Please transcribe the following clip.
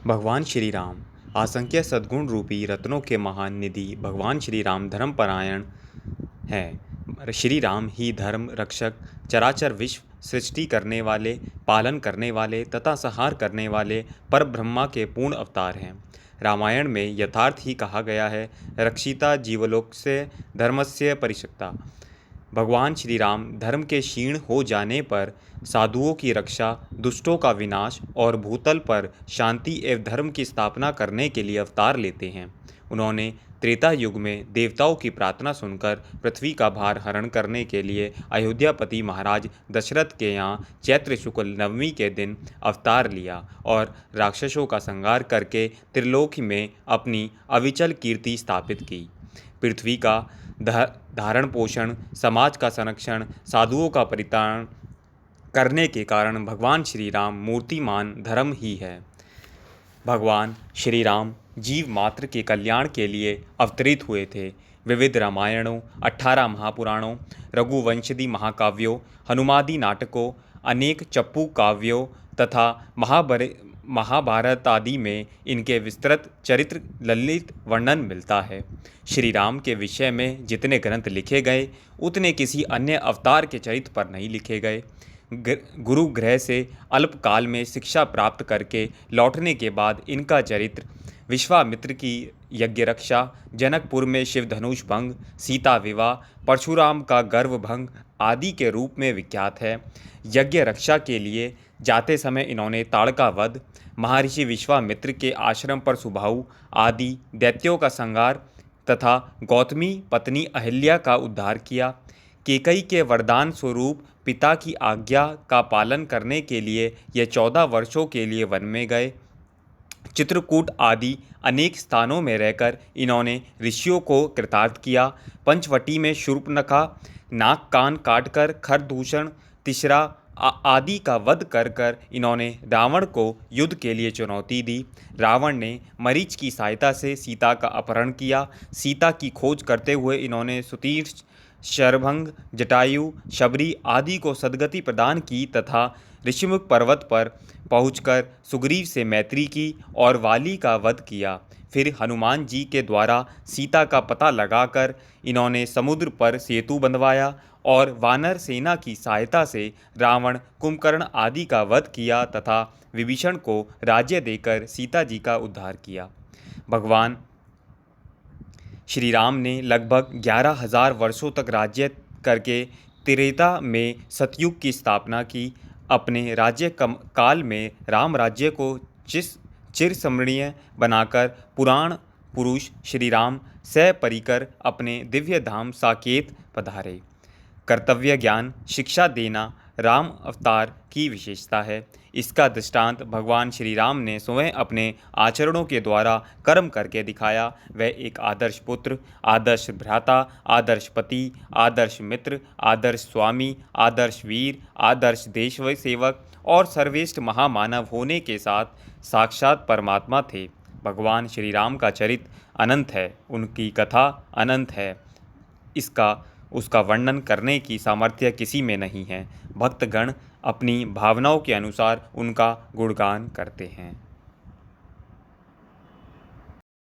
भगवान श्री राम असंख्य सद्गुण रूपी रत्नों के महान निधि भगवान श्री राम धर्मपरायण हैं। श्री राम ही धर्म रक्षक, चराचर विश्व सृष्टि करने वाले, पालन करने वाले तथा संहार करने वाले परब्रह्मा के पूर्ण अवतार हैं। रामायण में यथार्थ ही कहा गया है, रक्षिता जीवलोकस्य धर्मस्य परिषक्ता। भगवान श्री राम धर्म के क्षीण हो जाने पर साधुओं की रक्षा, दुष्टों का विनाश और भूतल पर शांति एवं धर्म की स्थापना करने के लिए अवतार लेते हैं। उन्होंने त्रेता युग में देवताओं की प्रार्थना सुनकर पृथ्वी का भार हरण करने के लिए अयोध्यापति महाराज दशरथ के यहाँ चैत्र शुक्ल नवमी के दिन अवतार लिया और राक्षसों का संहार करके त्रिलोक में अपनी अविचल कीर्ति स्थापित की। पृथ्वी का धारण पोषण, समाज का संरक्षण, साधुओं का परित्राण करने के कारण भगवान श्री राम मूर्तिमान धर्म ही है। भगवान श्री राम जीव मात्र के कल्याण के लिए अवतरित हुए थे। विविध रामायणों, 18 महापुराणों, रघुवंशादि महाकाव्यों, हनुमादि नाटकों, अनेक चप्पू काव्यों तथा महाभारत आदि में इनके विस्तृत चरित्र ललित वर्णन मिलता है। श्री राम के विषय में जितने ग्रंथ लिखे गए उतने किसी अन्य अवतार के चरित्र पर नहीं लिखे गए। गुरु गृह से अल्पकाल में शिक्षा प्राप्त करके लौटने के बाद इनका चरित्र विश्वामित्र की यज्ञ रक्षा, जनकपुर में शिव धनुष भंग, सीता विवाह, परशुराम का गर्व भंग आदि के रूप में विख्यात है। यज्ञ रक्षा के लिए जाते समय इन्होंने ताड़का वध, महर्षि विश्वामित्र के आश्रम पर सुबाहु आदि दैत्यों का संहार तथा गौतमी पत्नी अहिल्या का उद्धार किया। कैकेयी के वरदान स्वरूप पिता की आज्ञा का पालन करने के लिए ये 14 वर्षों के लिए वन में गए। चित्रकूट आदि अनेक स्थानों में रहकर इन्होंने ऋषियों को कृतार्थ किया। पंचवटी में शूर्पणखा, नाक कान काटकर खरदूषण, तिसरा आदि का वध कर इन्होंने रावण को युद्ध के लिए चुनौती दी। रावण ने मरीच की सहायता से सीता का अपहरण किया। सीता की खोज करते हुए इन्होंने सुतीर, शरभंग, जटायु, शबरी आदि को सद्गति प्रदान की तथा ऋषिमुख पर्वत पर पहुंचकर सुग्रीव से मैत्री की और वाली का वध किया। फिर हनुमान जी के द्वारा सीता का पता लगाकर इन्होंने समुद्र पर सेतु बंधवाया और वानर सेना की सहायता से रावण, कुंभकर्ण आदि का वध किया तथा विभीषण को राज्य देकर सीता जी का उद्धार किया। भगवान श्री राम ने लगभग 11,000 वर्षों तक राज्य करके त्रेता में सतयुग की स्थापना की। अपने राज्य काल में राम राज्य को चिरस्मरणीय बनाकर पुराण पुरुष श्री राम सपरिकर अपने दिव्य धाम साकेत पधारे। कर्तव्य ज्ञान शिक्षा देना राम अवतार की विशेषता है। इसका दृष्टांत भगवान श्री राम ने स्वयं अपने आचरणों के द्वारा कर्म करके दिखाया। वह एक आदर्श पुत्र, आदर्श भ्राता, आदर्श पति, आदर्श मित्र, आदर्श स्वामी, आदर्श वीर, आदर्श देश सेवक और सर्वश्रेष्ठ महामानव होने के साथ साक्षात परमात्मा थे। भगवान श्री राम का चरित्र अनंत है, उनकी कथा अनंत है। उसका वर्णन करने की सामर्थ्य किसी में नहीं है। भक्तगण अपनी भावनाओं के अनुसार उनका गुणगान करते हैं।